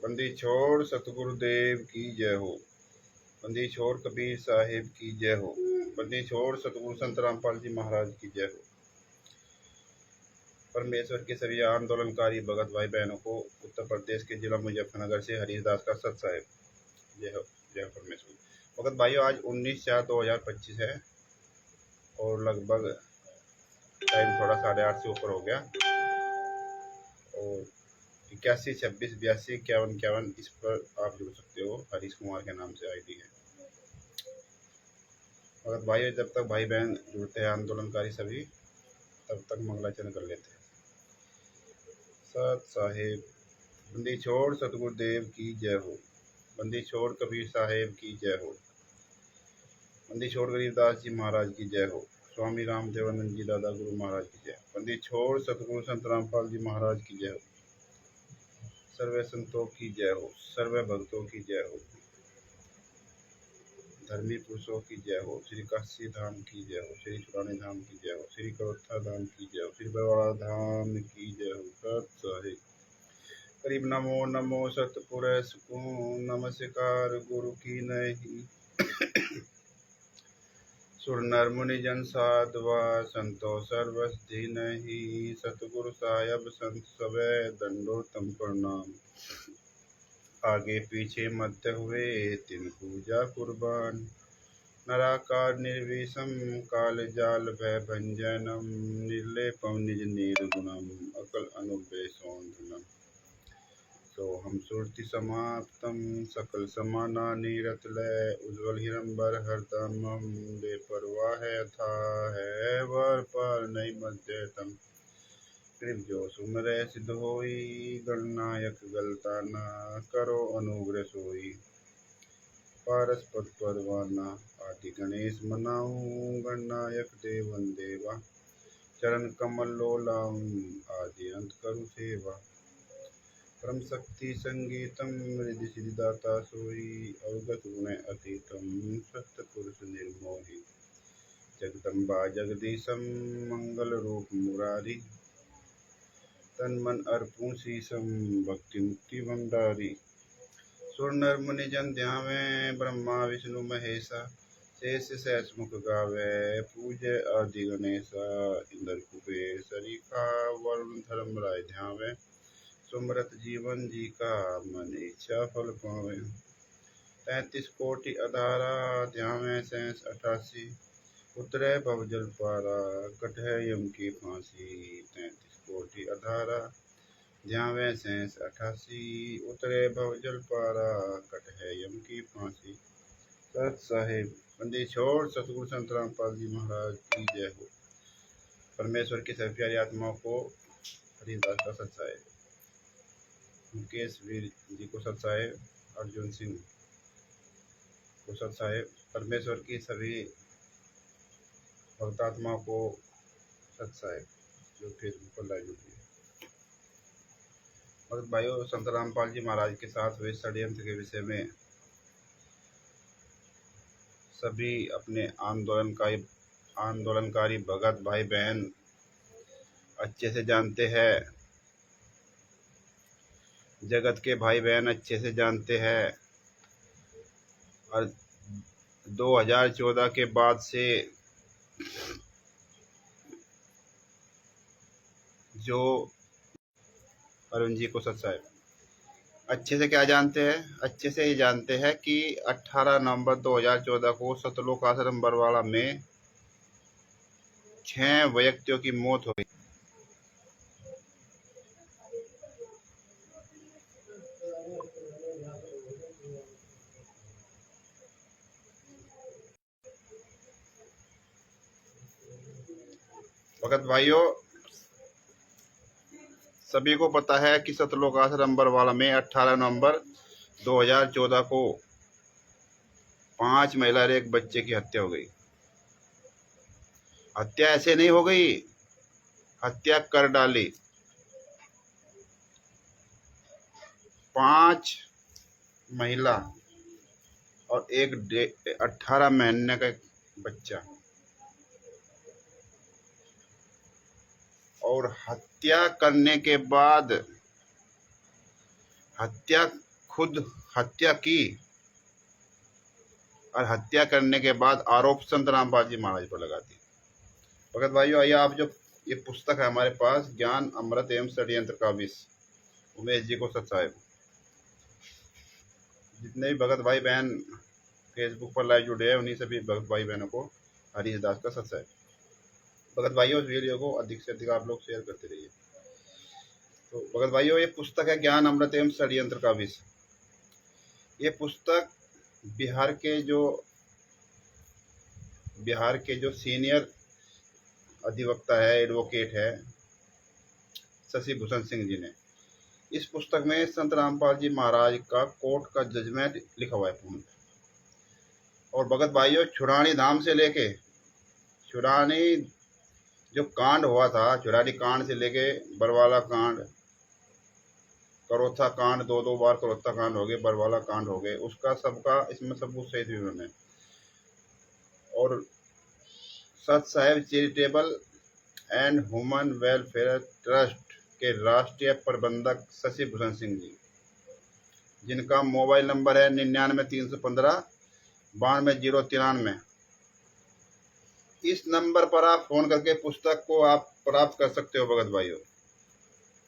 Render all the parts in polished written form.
बंदी छोड़ सतगुरुदेव की जय हो। बंदी छोड़ कबीर साहिब की जय हो। बंदी छोड़ सतगुरु संत रामपाल जी महाराज की जय हो। परमेश्वर के सभी आंदोलनकारी भगत भाई बहनों को उत्तर प्रदेश के जिला मुजफ्फरनगर से हरीशदास का सत साहिब जय हो। जय हो परमेश्वर। भगत भाइयों, आज 19/4/2025 है और लगभग टाइम थोड़ा 8:30 से ऊपर हो गया और 81 26 82 51 51 इस पर आप जुड़ सकते हो। हरीश कुमार के नाम से आईडी है। भगत भाइयों, जब तक भाई बहन जुड़ते हैं आंदोलनकारी सभी, तब तक मंगलाचरण कर लेते हैं। सत साहिब। बंदी छोड़ सतगुरुदेव की जय हो। बंदी छोड़ कबीर साहेब की जय हो। बंदी छोड़ गरीबदास जी महाराज की जय हो। स्वामी राम देवानंद जी दादा गुरु महाराज की जय। बंदी छोड़ सतगुरु संत रामपाल जी महाराज की जय हो। सर्वे संतों की जय हो। सर्वे भक्तों की जय हो। धर्मी पुरुषों की जय हो। श्री काशी धाम की जय हो। श्री चुरानी धाम की जय हो। श्री करोत्था धाम की जय हो। श्री बरवाड़ा धाम की जय हो। सत साहिब। करीब नमो नमो सतपुर सुकून नमस्कार गुरु की नहीं। सुर नर मुनि जन साधवा संतो सर्वस नहीं। सतगुरु साहेब संत सवे दंडोतम प्रणाम। आगे पीछे मध्य हुए तिन पूजा कुर्बान। नराकार निर्विषम काल जाल भय भंजनम। निर्लेपम निज निर्गुणम अकल अनुपेशोन्धनम। सोहम सुरति समाप्तम सकल समानानि रतलय। उज्ज्वल हिरंबर हरदमम बेपरवाह था है वर पर नहीं मध्यतम। कृप जो सुमरे सिद्ध होई गणनायक गलता ना करो अनुग्रह सोई। पारस पद परवाना आदि गणेश मनाऊं। गणनायक देवन देवा चरण कमल लोलाऊं। आदि अंत करु सेवा। परम शक्ति संगीतम रिधि सिद्धिदाता सोई। अवगत गुण अतीतम सत्य पुरुष निर्मोही। जगदम्बा जगदीशम मंगल रूप मुरारी। तन मन अर्पूं शीसम भक्ति मुक्ति भंडारी। सुर नर मुनि जन ध्यावे ब्रह्मा विष्णु महेशा। शेष सहस मुख गावे पूजे आदि गणेशा। इंद्र कुबेर सरीखा वरुण धर्म राय ध्यावे। सुमरत जीवन जी का मन इच्छा फल पावे। 33 कोटि अधारा ध्यावे शेष 88। उतरे भव जल पारा कटै यम की फांसी। 33 कोटि अधारा ध्यावे शेष 88। उतरे भव जल पारा कटै यम की फांसी। सत साहिब। बंदी छोड़ सतगुरु संत रामपाल जी महाराज की जय हो। परमेश्वर की सभी प्यारी आत्माओं को हरिदास का सत साहिब। मुकेश वीर जी को सत साहिब। अर्जुन सिंह को सत साहिब। परमेश्वर की सभी भक्तात्मा को सत साहिब जो फेसबुक पर लाइव जुड़ी है। भक्त भाइयों, संत रामपाल जी महाराज के साथ हुए षड्यंत्र के विषय में सभी अपने आंदोलनकारी भगत भाई बहन अच्छे से जानते हैं। जगत के भाई बहन अच्छे से जानते हैं। और 2014 के बाद से जो अरुण जी को सत साहिब अच्छे से क्या जानते हैं, अच्छे से ये जानते हैं कि 18 नवंबर 2014 को सतलोक आश्रम बरवाड़ा में 6 व्यक्तियों की मौत हो गई। भगत भाइयों, सभी को पता है कि सतलोक आश्रम बरवाड़ा में 18 नवंबर 2014 को 5 महिला और 1 बच्चे की हत्या हो गई। हत्या ऐसे नहीं हो गई, हत्या कर डाली। 5 महिला और 18 महीने का बच्चा। और हत्या करने के बाद हत्या खुद हत्या की और हत्या करने के बाद आरोप संत रामपाल जी महाराज पर लगा दी। भगत भाइयों, आइए आप जो ये पुस्तक है हमारे पास, ज्ञान अमृत एवं षड्यंत्र का विष, उमेश जी को सत साहेब। जितने भी भगत भाई बहन फेसबुक पर लाइव जुड़े हैं उन्हीं सभी भगत भाई बहनों को हरीश दास का सत साहेब। भगत भाइयों, इस वीडियो को अधिक से अधिक आप लोग शेयर करते रहिए। तो भगत भाइयों, ये पुस्तक है ज्ञान अमृत एवं षड्यंत्र का विष। ये पुस्तक बिहार के जो सीनियर अधिवक्ता है, एडवोकेट है, शशि भूषण सिंह जी ने, इस पुस्तक में संत रामपाल जी महाराज का कोर्ट का जजमेंट लिखा हुआ है पूर्ण। और भगत भाइयों, छुड़ानी धाम से लेके छुड़ानी जो कांड हुआ था, छुड़ानी कांड से लेके बरवाला कांड, करोथा कांड, दो बार करोथा कांड हो गए, बरवाला कांड हो गए, उसका सबका इसमें सब कुछ सही विवरण है। और Sat Saheb charitable and human welfare trust के राष्ट्रीय प्रबंधक शशि भूषण सिंह जी, जिनका मोबाइल नंबर है 99 315 92 093। इस नंबर पर आप फोन करके पुस्तक को आप प्राप्त कर सकते हो भगत भाइयों,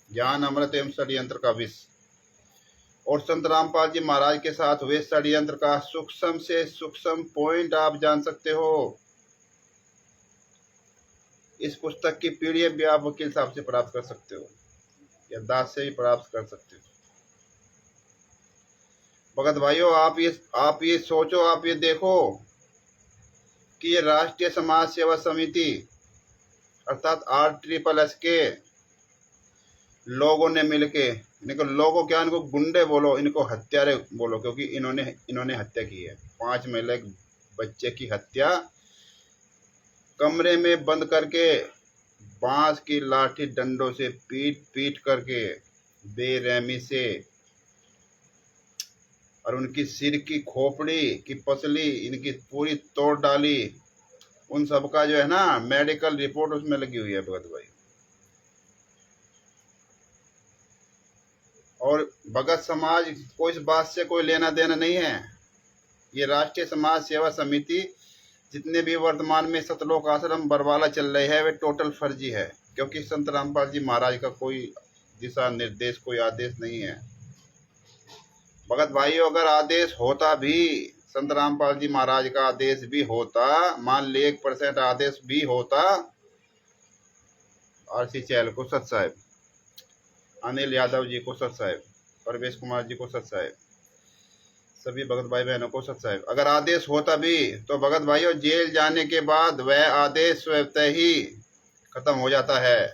ज्ञान अमृत एवं षड्यंत्र का विष। और संत रामपाल जी महाराज के साथ हुए षड्यंत्र का सूक्ष्म से सूक्ष्म पॉइंट आप जान सकते हो। इस पुस्तक की पीडीएफ भी आप वकील साहब से प्राप्त कर सकते हो या दास से भी प्राप्त कर सकते हो। भगत भाइयों, आप ये सोचो, आप ये देखो कि ये राष्ट्रीय समाज सेवा समिति अर्थात RSSS के लोगों ने मिलके, इनको लोगों क्या, इनको गुंडे बोलो, इनको हत्यारे बोलो, क्योंकि इन्होंने हत्या की है। 5 महीने बच्चे की हत्या कमरे में बंद करके बांस की लाठी डंडों से पीट करके बेरहमी से, और उनकी सिर की खोपड़ी की पसली इनकी पूरी तोड़ डाली। उन सबका जो है ना मेडिकल रिपोर्ट उसमें लगी हुई है भगत भाई। और भगत समाज को इस बात से कोई लेना देना नहीं है। ये राष्ट्रीय समाज सेवा समिति जितने भी वर्तमान में सतलोक आश्रम बरवाला चल रहे हैं वे टोटल फर्जी है, क्योंकि संत रामपाल जी महाराज का कोई दिशा निर्देश, कोई आदेश नहीं है। भगत भाइयों, अगर आदेश होता भी, संत रामपाल जी महाराज का आदेश भी होता, मान ली 1% आदेश भी होता, RC चैल को सत साहेब, अनिल यादव जी को सत साहेब, परवेश कुमार जी को सत साहेब, सभी भगत भाई बहनों को सत साहेब, अगर आदेश होता भी तो भगत भाइयों जेल जाने के बाद वह आदेश स्वतः ही खत्म हो जाता है।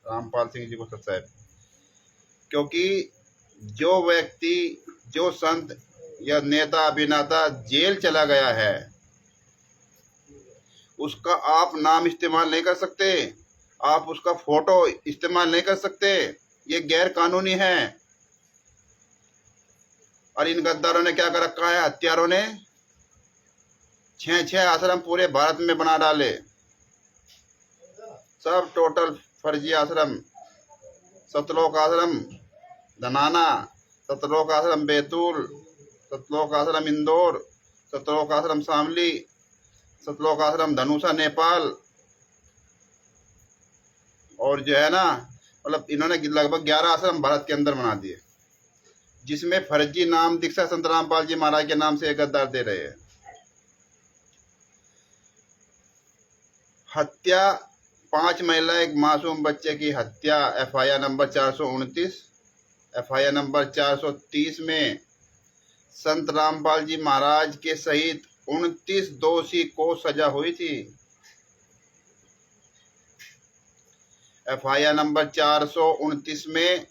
रामपाल सिंह जी को सत साहेब, क्योंकि जो व्यक्ति, जो संत या नेता अभिनेता जेल चला गया है उसका आप नाम इस्तेमाल नहीं कर सकते, आप उसका फोटो इस्तेमाल नहीं कर सकते, ये गैर कानूनी है। और इन गद्दारों ने क्या कर रखा है, हत्यारों ने 6 आश्रम पूरे भारत में बना डाले, सब टोटल फर्जी आश्रम। सतलोक आश्रम धनाना, सतलोक आश्रम बैतूल, सतलोक आश्रम इंदौर, सतलोक आश्रम शामली, सतलोक आश्रम धनुषा नेपाल। और जो है ना, मतलब इन्होंने लगभग 11 आश्रम भारत के अंदर बना दिए, जिसमें फर्जी नाम दीक्षा संत रामपाल जी महाराज के नाम से गद्दार दे रहे हैं। हत्या 5 महिला, एक मासूम बच्चे की हत्या, FIR नंबर 429, FIR नंबर 430 में संत रामपाल जी महाराज के सहित 29 दोषी को सजा हुई थी। FIR नंबर 429 में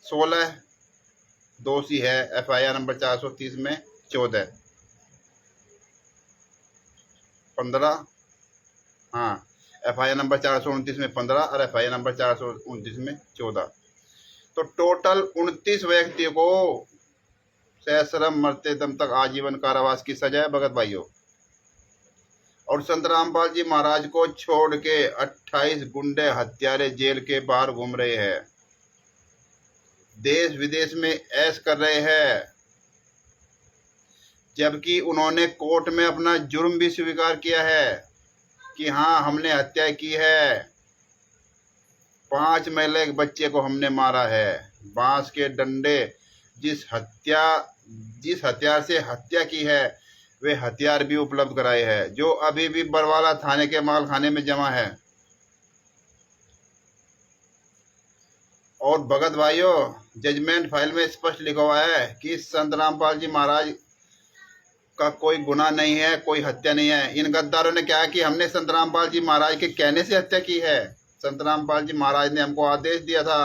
16 दोषी है, FIR नंबर 430 में 14, 15, हाँ, FIR नंबर 429 में 15 और FIR नंबर 429 में 14, तो टोटल 29 व्यक्तियों को सश्रम मरते दम तक आजीवन कारावास की सजा है भगत भाइयों। और संत रामपाल जी महाराज को छोड़ के 28 गुंडे हत्यारे जेल के बाहर घूम रहे हैं। देश विदेश में ऐश कर रहे हैं, जबकि उन्होंने कोर्ट में अपना जुर्म भी स्वीकार किया है कि हाँ हमने हत्या की है, 5 महिला एक बच्चे को हमने मारा है। बांस के डंडे जिस हथियार से हत्या की है वे हथियार भी उपलब्ध कराए हैं, जो अभी भी बरवाला थाने के मालखाने में जमा है। और भगत भाइयों, जजमेंट फाइल में स्पष्ट लिखा हुआ है कि संत रामपाल जी महाराज का कोई गुनाह नहीं है, कोई हत्या नहीं है। इन गद्दारों ने क्या है कि हमने संत रामपाल जी महाराज के कहने से हत्या की है। संत रामपाल जी महाराज ने हमको आदेश दिया था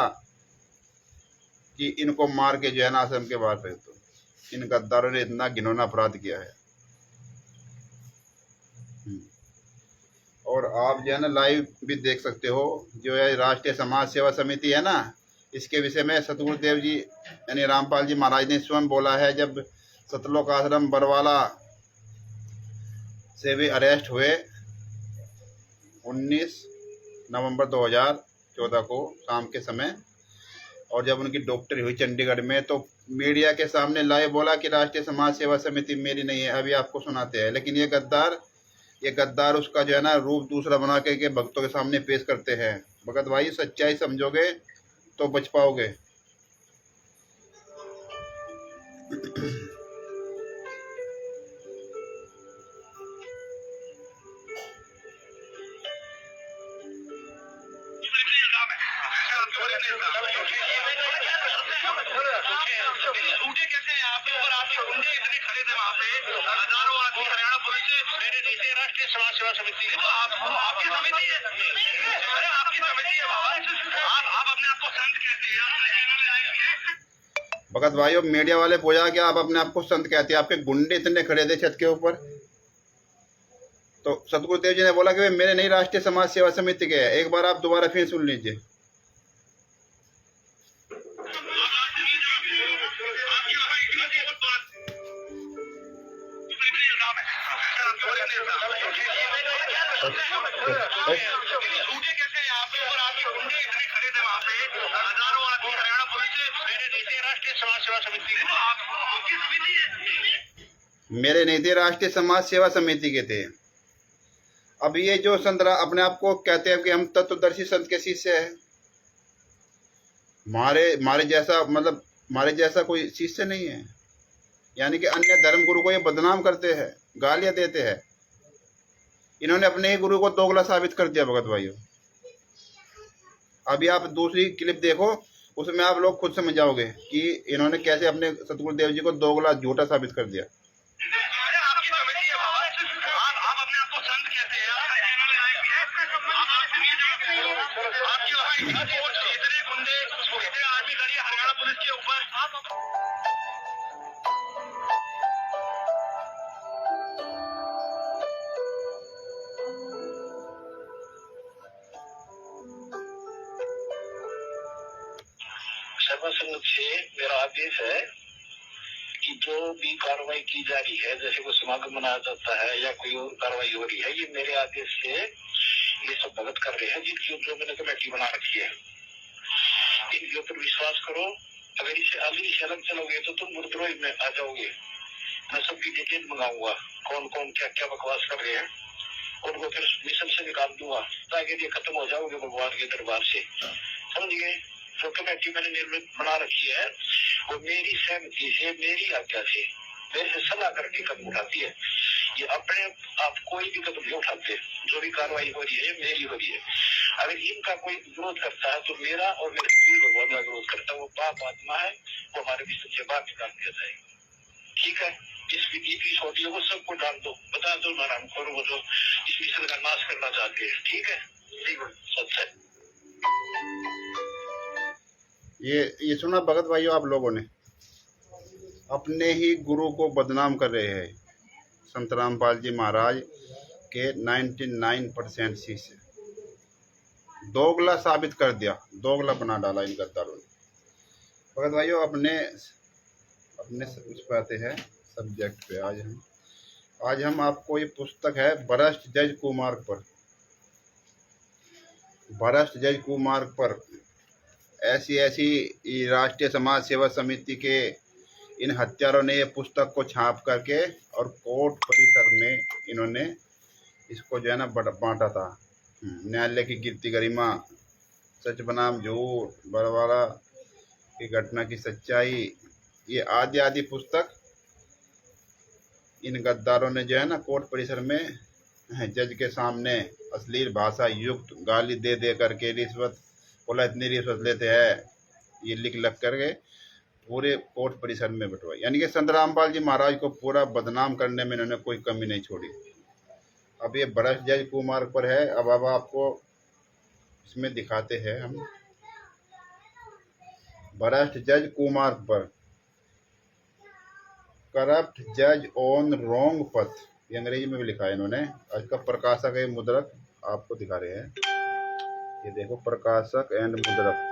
कि इनको मार के जो है ना आश्रम के बाहर फेंक दो। इन गद्दारों ने इतना घिनौना अपराध किया है। और आप जो है ना लाइव भी देख सकते हो, जो है राष्ट्रीय समाज सेवा समिति है ना, इसके विषय में सतगुरुदेव जी यानी रामपाल जी महाराज ने स्वयं बोला है। जब सतलोक आश्रम बरवाला से भी अरेस्ट हुए 19 नवंबर 2014 को शाम के समय, और जब उनकी डॉक्टरी हुई चंडीगढ़ में, तो मीडिया के सामने लाइव बोला कि राष्ट्रीय समाज सेवा समिति मेरी नहीं है। अभी आपको सुनाते हैं। लेकिन ये गद्दार उसका जो है ना रूप दूसरा बना के भक्तों के सामने पेश करते हैं। भगत भाई, सच्चाई समझोगे तो बच पाओगे। झूठे कैसे हैं आपके ऊपर? आपके गुंडे इतने खड़े थे वहाँ पे, हजारों आदमी हरियाणा पुलिस मेरे नीचे राष्ट्रीय समाज सेवा समिति, तो आपकी समिति है, अरे आपकी समिति है बाबा। आप अपने आप को संत कहते हैं। भगत भाइयों, मीडिया वाले बोला कि आप अपने आप को संत कहते हैं, आपके गुंडे इतने खड़े थे छत के ऊपर। तो सतगुरुदेव जी ने बोला कि वे मेरे नहीं, राष्ट्रीय समाज सेवा समिति के हैं। एक बार आप दोबारा फिर सुन लीजिए। झूठे कैसे हैं आपके ऊपर? आपके गुंडे इतने खड़े थे वहाँ पे, हजारों आदमी हरियाणा पुलिस मेरे नीचे राष्ट्रीय समाज सेवा समिति, तो आपकी समिति है, मेरे नहीं थे, राष्ट्रीय समाज सेवा समिति के थे। अब ये जो संत अपने आप को कहते हैं कि हम तत्वदर्शी संत के शिष्य है, मारे जैसा कोई शिष्य नहीं है। यानी कि अन्य धर्म गुरु को ये बदनाम करते हैं, गालियां देते हैं। इन्होंने अपने ही गुरु को दोगला साबित कर दिया भगत भाइयों। अभी आप दूसरी क्लिप देखो, उसमें आप लोग खुद समझ जाओगे कि इन्होंने कैसे अपने सतगुरुदेव जी को दोगला झूठा साबित कर दिया। सर्वसंघ से मेरा आदेश है कि जो भी कार्रवाई की जा रही है, जैसे कोई समागम मनाया जाता है या कोई और कार्रवाई हो रही है, ये मेरे आदेश से ये सब भगत कर रहे हैं, जिनकी ऊपर मैंने कमेटी बना रखी है। इनके ऊपर विश्वास करो। अगर इसे अभी से अलग चलोगे तो तुम मुर्द्रोही में आ जाओगे। मैं सबकी डिटेल मंगाऊंगा, कौन कौन क्या क्या बकवास कर रहे हैं, उनको फिर मिशन से निकाल दूंगा ताकि ये खत्म हो जाओगे भगवान के दरबार से। समझ गए? जो कमेटी मैंने निर्मित बना रखी है वो मेरी सहमति से, मेरी आज्ञा से, मेरे से सलाह करके कदम उठाती है। ये अपने आप कोई भी कदम नहीं उठाते। जो भी कार्रवाई हो रही है मेरी हो रही है। अगर इनका कोई विरोध करता है तो मेरा और मेरे भगवान का विरोध करता है, वो पाप आत्मा है, वो हमारे विषय से बात निकाल दिया जाएगा। ठीक है? इस विधि की छोटी वो सबको डाल दो, बता दो नारायण खोर वो जो इस मिशन का नाश करना चाहते हैं। ठीक है? सच है। ये सुना भगत भाइयों, आप लोगों ने अपने ही गुरु को बदनाम कर रहे हैं। संत रामपाल जी महाराज के 99% शिष्य दोगला साबित कर दिया, दोगला बना डाला इन गद्दारों ने। भगत भाइयों, अपने उस पर आते हैं सब्जेक्ट पे। आज हम आपको, ये पुस्तक है भ्रष्ट जज कुमार्ग पर। भ्रष्ट जज कुमार्ग पर ऐसी ऐसी ये राष्ट्रीय समाज सेवा समिति के इन हत्यारों ने ये पुस्तक को छाप करके और कोर्ट परिसर में इन्होंने इसको जो है ना बांटा था। न्यायालय की कीर्ति गरिमा, सच बनाम झूठ, बरवाला की घटना की सच्चाई, ये आदि आदि पुस्तक इन गद्दारों ने जो है ना कोर्ट परिसर में जज के सामने अश्लील भाषा युक्त गाली दे दे करके रिश्वत, बोला इतनी रिश्वत लेते हैं, ये लिख लग करके पूरे कोर्ट परिसर में बंटवाई। यानी कि संत रामपाल जी महाराज को पूरा बदनाम करने में इन्होंने कोई कमी नहीं छोड़ी। अब ये भ्रष्ट जज कुमार पर है। अब आपको इसमें दिखाते हैं हम भ्रष्ट जज कुमार पर, करप्ट जज ऑन रॉन्ग पथ, ये अंग्रेजी में भी लिखा है इन्होंने। इसका प्रकाशक है मुद्रक आपको दिखा रहे हैं, ये देखो प्रकाशक एंड मुद्रक।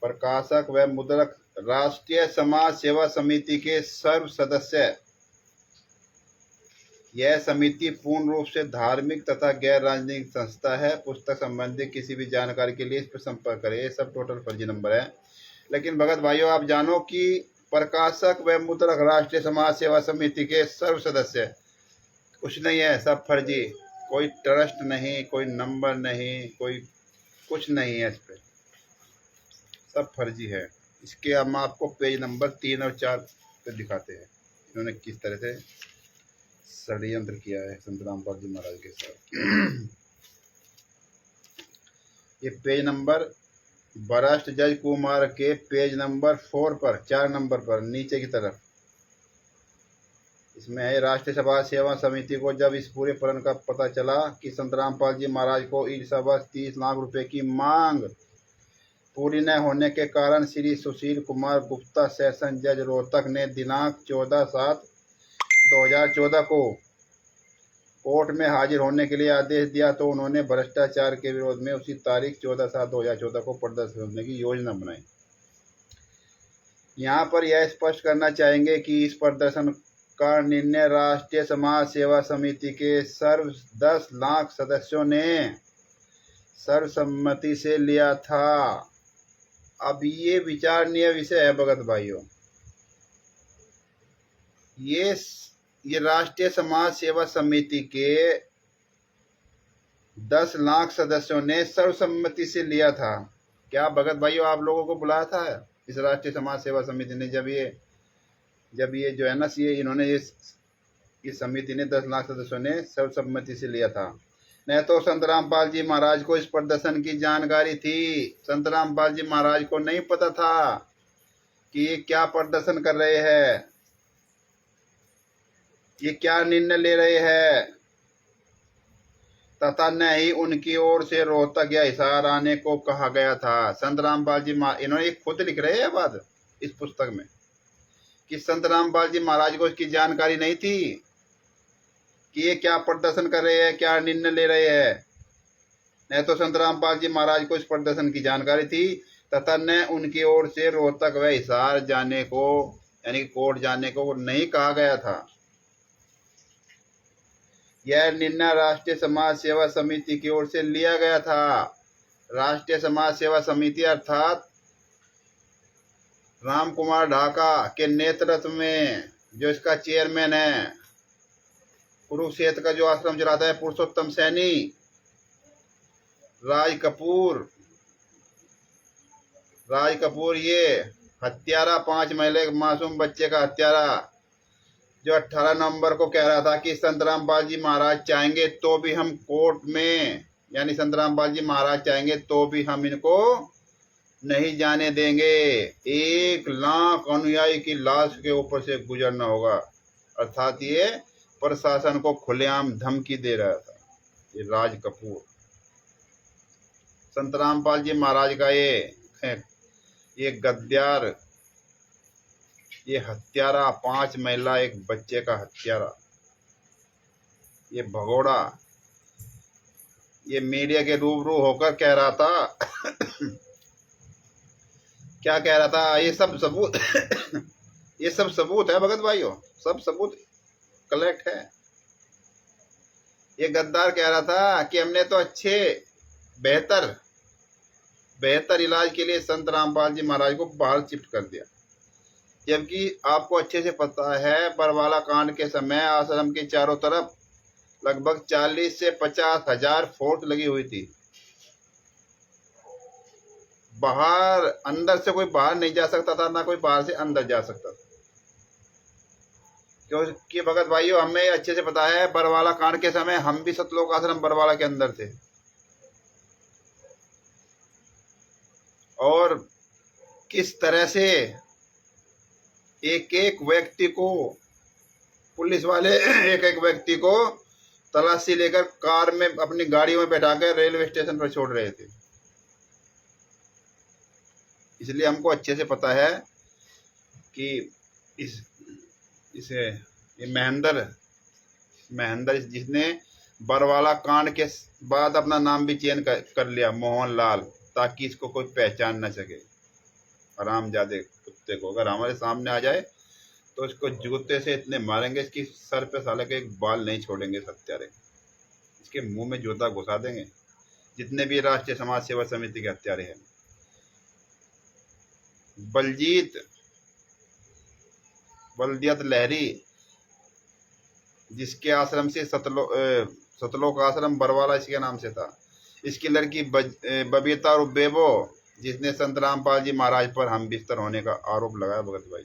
प्रकाशक व मुद्रक राष्ट्रीय समाज सेवा समिति के सर्व सदस्य। यह समिति पूर्ण रूप से धार्मिक तथा गैर राजनीतिक संस्था है। पुस्तक संबंधी किसी भी जानकारी के लिए इस पर संपर्क करें। ये सब टोटल फर्जी नंबर है। लेकिन भगत भाइयों, आप जानो कि प्रकाशक व मुद्रक राष्ट्रीय समाज सेवा समिति के सर्व सदस्य कुछ नहीं है, सब फर्जी। कोई ट्रस्ट नहीं, कोई नंबर नहीं, कोई कुछ नहीं है, इस पे सब फर्जी है। इसके हम आपको पेज नंबर 3 और 4 पे दिखाते हैं इन्होंने किस तरह से षड्यंत्र किया है संत रामपाल जी महाराज के साथ। ये पेज नंबर भ्रष्ट जज कुमार के पेज नंबर 4 पर, 4 नंबर पर नीचे की तरफ इसमें है, राष्ट्रीय समाज सेवा समिति को जब इस पूरे प्रकरण का पता चला कि संत रामपाल जी महाराज को ईर्षावश 30 लाख रुपए की मांग पूरी न होने के कारण श्री सुशील कुमार गुप्ता सेशन जज रोहतक ने दिनांक 14/7/2014 को कोर्ट में हाजिर होने के लिए आदेश दिया, तो उन्होंने भ्रष्टाचार के विरोध में उसी तारीख 14/7/2014 को प्रदर्शन करने की योजना बनाई। यहाँ पर यह स्पष्ट करना चाहेंगे कि इस प्रदर्शन का निर्णय राष्ट्रीय समाज सेवा समिति के सर्व 10 लाख सदस्यों ने सर्वसम्मति से लिया था। अब ये विचारणीय विषय है भगत भाइयों। ये राष्ट्रीय समाज सेवा समिति के 10 लाख सदस्यों ने सर्वसम्मति से लिया था। क्या भगत भाइयों आप लोगों को बुलाया था इस राष्ट्रीय समाज सेवा समिति ने? जब ये जो है ना इन्होंने इस समिति ने 10 लाख सदस्यों ने सर्वसम्मति से लिया था। नहीं तो संत रामपाल जी महाराज को इस प्रदर्शन की जानकारी थी। संत रामपाल जी महाराज को नहीं पता था कि ये क्या प्रदर्शन कर रहे हैं, ये क्या निर्णय ले रहे हैं, तथा न ही उनकी ओर से रोहतक या हिसार आने को कहा गया था। संत रामपाल जी इन्होंने खुद लिख रहे हैं बात इस पुस्तक में कि संत रामपाल जी महाराज को इसकी जानकारी नहीं थी कि ये क्या प्रदर्शन कर रहे हैं, क्या निर्णय ले रहे हैं। नहीं तो संत रामपाल जी महाराज को इस प्रदर्शन की जानकारी थी, तथा न उनकी ओर से रोहतक व हिसार जाने को यानी कोर्ट जाने को नहीं कहा गया था। यह निर्णय राष्ट्रीय समाज सेवा समिति की ओर से लिया गया था। राष्ट्रीय समाज सेवा समिति अर्थात राम कुमार ढाका के नेतृत्व में, जो इसका चेयरमैन है, कुरुक्षेत्र का जो आश्रम चलाता है पुरुषोत्तम सैनी, राज कपूर ये हत्यारा, 5 महीने मासूम बच्चे का हत्यारा, जो 18 नवंबर को कह रहा था कि संत रामपाल जी महाराज चाहेंगे तो भी हम कोर्ट में, यानी संत रामपाल जी महाराज चाहेंगे तो भी हम इनको नहीं जाने देंगे। 1 लाख अनुयायी की लाश के ऊपर से गुजरना होगा। अर्थात ये प्रशासन को खुलेआम धमकी दे रहा था ये राज कपूर। संत रामपाल जी महाराज का ये गद्दार, ये हत्यारा, 5 महिला 1 बच्चे का हत्यारा, ये भगोड़ा, ये मीडिया के रूबरू होकर कह रहा था क्या कह रहा था? ये सब सबूत ये सब सबूत है भगत भाइयों, सब सबूत कलेक्ट है। ये गद्दार कह रहा था कि हमने तो अच्छे बेहतर बेहतर इलाज के लिए संत रामपाल जी महाराज को बाहर शिफ्ट कर दिया। जबकि आपको अच्छे से पता है बरवाला कांड के समय आश्रम के चारों तरफ लगभग 40 से 50 हजार फोर्स लगी हुई थी। बाहर अंदर से कोई बाहर नहीं जा सकता था, ना कोई बाहर से अंदर जा सकता था। क्योंकि भगत भाइयों, हमें अच्छे से पता है बरवाला कांड के समय हम भी सतलोक आश्रम बरवाला के अंदर थे, और किस तरह से एक एक व्यक्ति को पुलिस वाले एक एक व्यक्ति को तलाशी लेकर कार में अपनी गाड़ियों में बैठाकर रेलवे स्टेशन पर छोड़ रहे थे। इसलिए हमको अच्छे से पता है कि इसे ये महेंद्र जिसने बरवाला कांड के बाद अपना नाम भी चेंज कर लिया मोहनलाल, ताकि इसको कोई पहचान न सके। हरामजादे कुत्ते को अगर हमारे सामने आ जाए तो इसको जूते से इतने मारेंगे, इसकी सर पे साले के एक बाल नहीं छोड़ेंगे हत्यारे, इसके मुंह में जूता घुसा देंगे। जितने भी राष्ट्रीय समाज सेवा समिति के हत्यारे हैं, बलदियत लहरी जिसके आश्रम से सतलोक आश्रम बरवाला इसके नाम से था, इसकी लड़की बबीता और बेबो जिसने संत रामपाल जी महाराज पर हम बिस्तर होने का आरोप लगाया। भगत भाई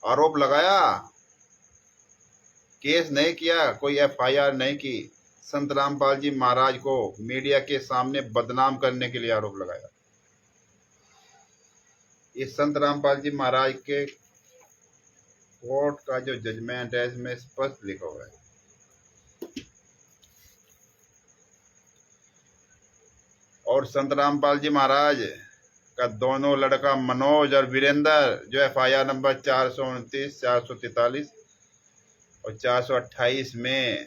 आरोप लगाया, केस नहीं किया, कोई FIR नहीं की, संत रामपाल जी महाराज को मीडिया के सामने बदनाम करने के लिए आरोप लगाया। ये संत रामपाल जी महाराज के कोर्ट का जो जजमेंट है इसमें स्पष्ट लिखा हुआ है। और संत रामपाल जी महाराज का दोनों लड़का मनोज और वीरेंद्र जो FIR नंबर 429, 443 और 428 में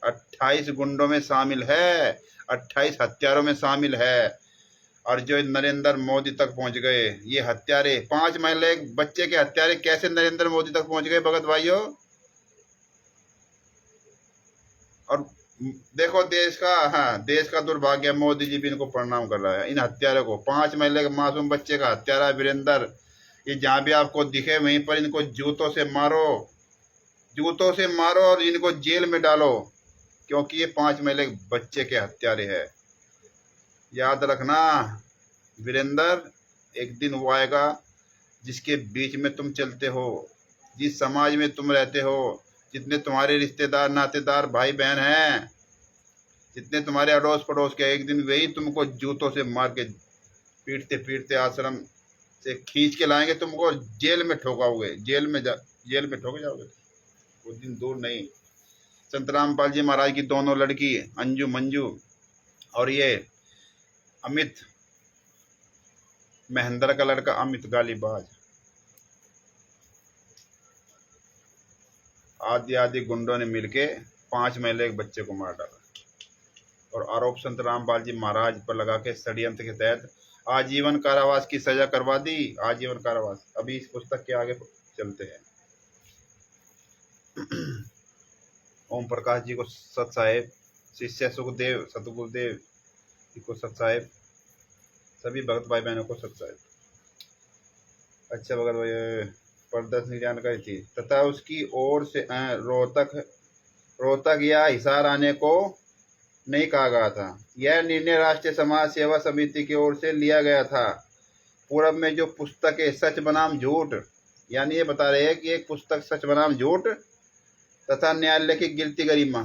28 गुंडों में शामिल है, 28 हत्यारों में शामिल है। और जो नरेंद्र मोदी तक पहुंच गए, ये हत्यारे 5 महिला एक बच्चे के हत्यारे कैसे नरेंद्र मोदी तक पहुंच गए भगत भाइयों। और देखो देश का दुर्भाग्य, मोदी जी भी इनको प्रणाम कर रहा है, इन हत्यारों को। 5 महीने के मासूम बच्चे का हत्यारा वीरेंद्र, ये जहां भी आपको दिखे वहीं पर इनको जूतों से मारो और इनको जेल में डालो, क्योंकि ये 5 महीने के बच्चे के हत्यारे है। याद रखना वीरेंद्र, एक दिन वो आएगा जिसके बीच में तुम चलते हो, जिस समाज में तुम रहते हो, जितने तुम्हारे रिश्तेदार नातेदार भाई बहन हैं, जितने तुम्हारे अड़ोस पड़ोस के, एक दिन वही तुमको जूतों से मार के पीटते पीटते आश्रम से खींच के लाएंगे, तुमको जेल में ठोकाओगे, जेल में ठोके जाओगे। वो दिन दूर नहीं। संत रामपाल जी महाराज की दोनों लड़की अंजू मंजू और ये अमित, महेंद्र का लड़का अमित गालीबाज, आदि गुंडों ने मिलके 5 महीने के बच्चे को मार डाला और आरोप संत रामपाल जी महाराज पर लगा के षड्यंत्र के तहत आजीवन कारावास की सजा करवा दी। आजीवन कारावास। अभी इस पुस्तक के आगे चलते हैं। ओम प्रकाश जी को सत साहेब, शिष्य सुखदेव सतगुरुदेव जी को सत साहेब, सभी भगत भाई बहनों को सत साहेब। अच्छा भगत भाई, प्रदर्शनी जानकारी थी तथा उसकी ओर से रोहतक या हिसार आने को नहीं कहा गया था। यह निर्णय राष्ट्रीय समाज सेवा समिति की ओर से लिया गया था। पूर्व में जो पुस्तकें सच बनाम झूठ, यानी ये बता रहे हैं कि एक पुस्तक सच बनाम झूठ तथा न्यायालय की गिरती गरिमा,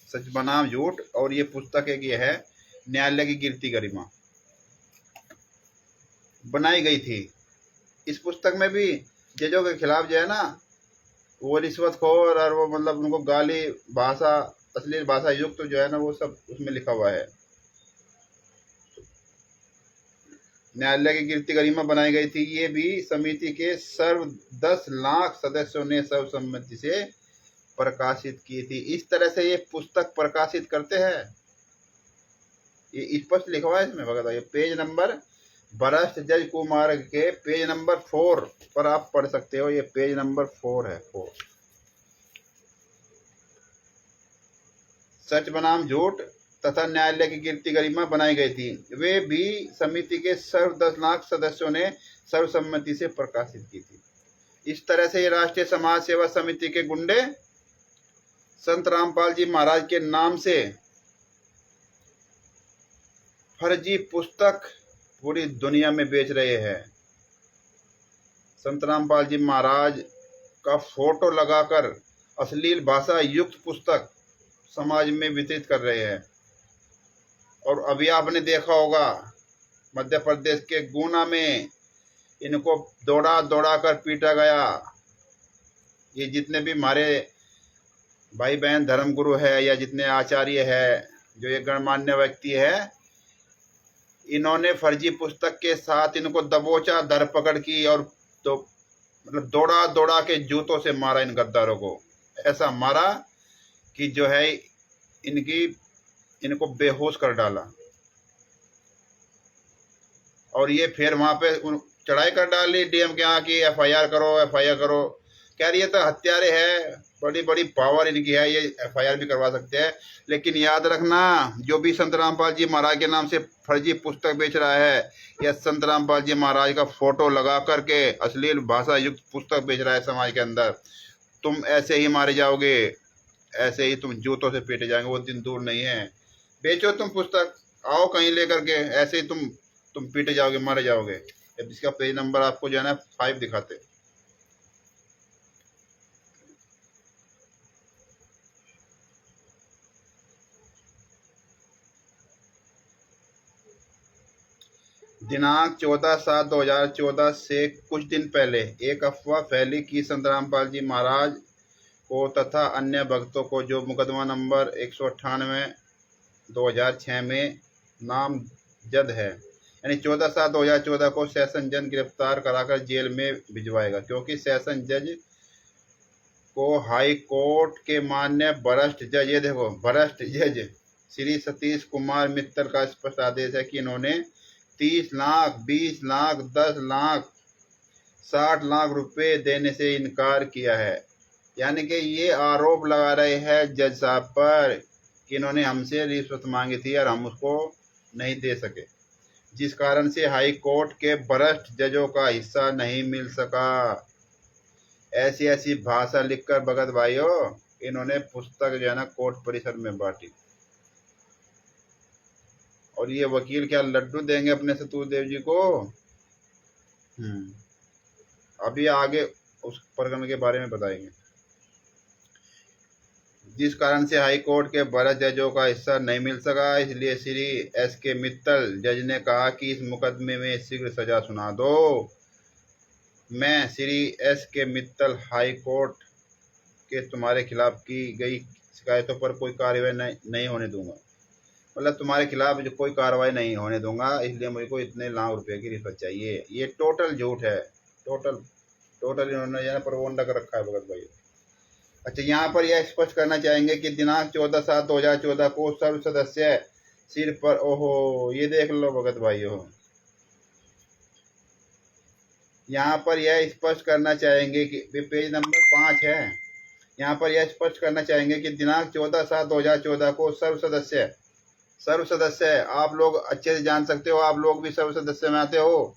सच बनाम झूठ, और ये पुस्तक एक ये है न्यायालय की गिरती गरिमा बनाई गई थी। इस पुस्तक में भी जजों के खिलाफ जो है ना, वो रिश्वतखोर और वो मतलब उनको गाली भाषा, अश्लील भाषा युक्त तो जो है ना, वो सब उसमें लिखा हुआ है। न्यायालय की कीर्ति गरिमा बनाई गई थी। ये भी समिति के सर्व 10 लाख सदस्यों ने सर्वसम्मति से प्रकाशित की थी। इस तरह से ये पुस्तक प्रकाशित करते हैं, ये स्पष्ट लिखा हुआ है इसमें भगत। ये पेज नंबर भ्रष्ट जज कुमार के पेज नंबर 4 पर आप पढ़ सकते हो। ये पेज नंबर 4 है, 4। सच बनाम झूठ तथा न्यायालय की कीर्ति गरिमा बनाई गई थी। वे भी समिति के सर्व 10 लाख सदस्यों ने सर्वसम्मति से प्रकाशित की थी। इस तरह से ये राष्ट्रीय समाज सेवा समिति के गुंडे संत रामपाल जी महाराज के नाम से फर्जी पुस्तक पूरी दुनिया में बेच रहे हैं। संत रामपाल जी महाराज का फोटो लगाकर अश्लील भाषा युक्त पुस्तक समाज में वितरित कर रहे हैं। और अभी आपने देखा होगा मध्य प्रदेश के गुना में इनको दौड़ा दौड़ा कर पीटा गया। ये जितने भी हमारे भाई बहन धर्मगुरु है या जितने आचार्य है, जो ये गणमान्य व्यक्ति है, इन्होंने फर्जी पुस्तक के साथ इनको दबोचा, धरपकड़ की और तो मतलब दौड़ा दौड़ा के जूतों से मारा इन गद्दारों को। ऐसा मारा कि जो है इनको बेहोश कर डाला। और ये फिर वहां पे चढ़ाई कर डाली डीएम के यहाँ की एफआईआर करो। कह रही है तो हत्यारे है, बड़ी बड़ी पावर इनकी है, ये एफआईआर भी करवा सकते हैं। लेकिन याद रखना, जो भी संत रामपाल जी महाराज के नाम से फर्जी पुस्तक बेच रहा है या संत रामपाल जी महाराज का फोटो लगा करके अश्लील भाषा युक्त पुस्तक बेच रहा है समाज के अंदर, तुम ऐसे ही मारे जाओगे, ऐसे ही तुम जूतों से पीटे जाएंगे। वो दिन दूर नहीं है। बेचो तुम पुस्तक, आओ कहीं लेकर के, ऐसे ही तुम पीटे जाओगे, मारे जाओगे। इसका पेज नंबर आपको जो है ना 5 दिखाते। दिनांक 14/7/2014 से कुछ दिन पहले एक अफवाह फैली कि संत रामपाल जी महाराज को तथा अन्य भक्तों को, जो मुकदमा नंबर 198/2006 में नामजद है, यानी 14/7/2014 को सेशन जज गिरफ्तार कराकर जेल में भिजवाएगा। क्योंकि सेशन जज को हाई कोर्ट के माननीय भ्रष्ट जज, ये देखो भ्रष्ट जज श्री सतीश कुमार मित्तल का स्पष्ट आदेश है कि इन्होंने 30 लाख, 20 लाख, 10 लाख, 60 लाख रुपए देने से इनकार किया है। यानी कि ये आरोप लगा रहे हैं जज साहब पर कि इन्होंने हमसे रिश्वत मांगी थी और हम उसको नहीं दे सके, जिस कारण से हाई कोर्ट के भ्रष्ट जजों का हिस्सा नहीं मिल सका। ऐसी ऐसी भाषा लिखकर भगत भाइयों इन्होंने पुस्तक जो है ना कोर्ट परिसर में बांटी। और ये वकील क्या लड्डू देंगे अपने सतुरदेव जी को? अभी आगे उस प्रकरण के बारे में बताएंगे। जिस कारण से हाई कोर्ट के भ्रष्ट जजों का हिस्सा नहीं मिल सका, इसलिए श्री SK मित्तल जज ने कहा कि इस मुकदमे में शीघ्र सजा सुना दो। मैं Shri SK Mittal high court के तुम्हारे खिलाफ की गई शिकायतों पर कोई कार्रवाई नहीं होने दूंगा। मतलब तुम्हारे खिलाफ जो कोई कार्रवाई नहीं होने दूंगा, इसलिए मुझको इतने लाख रुपए की रिश्वत चाहिए। ये टोटल झूठ है, टोटल इन्होंने यहाँ पर वोंडा कर रखा है भगत भाई। अच्छा, यहाँ पर यह स्पष्ट करना चाहेंगे कि दिनांक 14/7/2014 को सर्व सदस्य सिर पर, ओहो ये देख लो भगत भाइयों, यहाँ पर यह स्पष्ट करना चाहेंगे कि पेज नंबर 5 है। यहाँ पर यह स्पष्ट करना चाहेंगे कि दिनांक 14/7/2014 को सर्व सदस्य आप लोग अच्छे से जान सकते हो, आप लोग भी सर्व सदस्य में आते हो।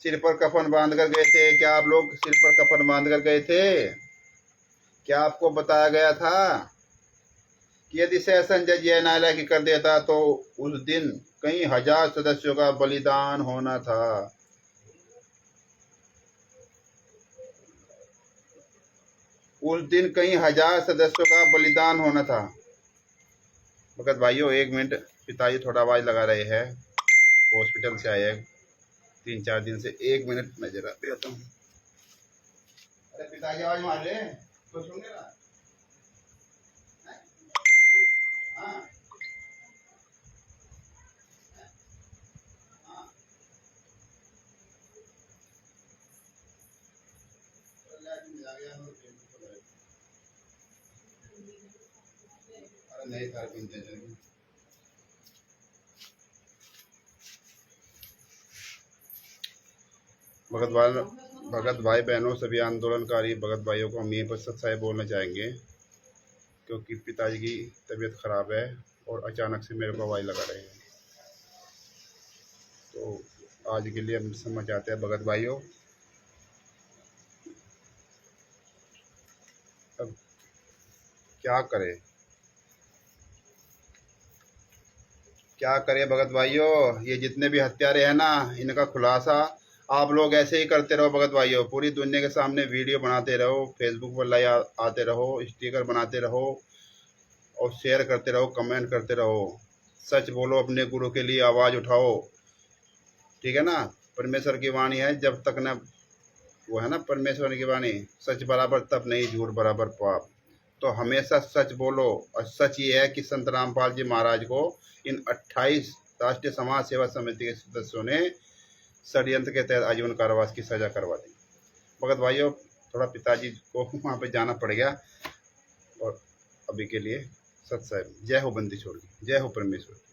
सिर पर कफन बांध कर गए थे क्या? आप लोग सिर पर कफन बांध कर गए थे क्या? आपको बताया गया था कि यदि सेशन जज यह न्यायालय की कर देता तो उस दिन कई हजार सदस्यों का बलिदान होना था। उस दिन कई हजार सदस्यों का बलिदान होना था। भगत भाइयों 1 मिनट, पिताजी थोड़ा आवाज लगा रहे हैं, हॉस्पिटल से आए हैं 3-4 दिन से। 1 मिनट मैं जरा देता हूँ। अरे पिताजी आवाज मार रहे तो सुनिए ना। हाँ नहीं सर, भगत भाई बहनों, सभी आंदोलनकारी भगत भाइयों को हम यहीं पर सच्चाई बोलना चाहेंगे क्योंकि पिताजी की तबीयत ख़राब है और अचानक से मेरे को हवाई लगा रहे हैं। तो आज के लिए हम समझ आते हैं भगत भाइयों। अब क्या करें, क्या करें भगत भाइयों। ये जितने भी हत्यारे हैं ना, इनका खुलासा आप लोग ऐसे ही करते रहो भगत भाइयों। पूरी दुनिया के सामने वीडियो बनाते रहो, फेसबुक पर लाइव आते रहो, स्टिकर बनाते रहो और शेयर करते रहो, कमेंट करते रहो। सच बोलो, अपने गुरु के लिए आवाज़ उठाओ, ठीक है ना। परमेश्वर की वाणी है, जब तक न वो है ना परमेश्वर की वाणी, सच बराबर तब नहीं, झूठ बराबर पाप। तो हमेशा सच बोलो। और सच ये है कि संत रामपाल जी महाराज को इन 28 राष्ट्रीय समाज सेवा समिति के सदस्यों ने षड्यंत्र के तहत आजीवन कारावास की सजा करवा दी। भगत भाइयों, थोड़ा पिताजी को वहाँ पे जाना पड़ गया और अभी के लिए सत्संग। जय हो बंदी छोड़, जय हो परमेश्वर।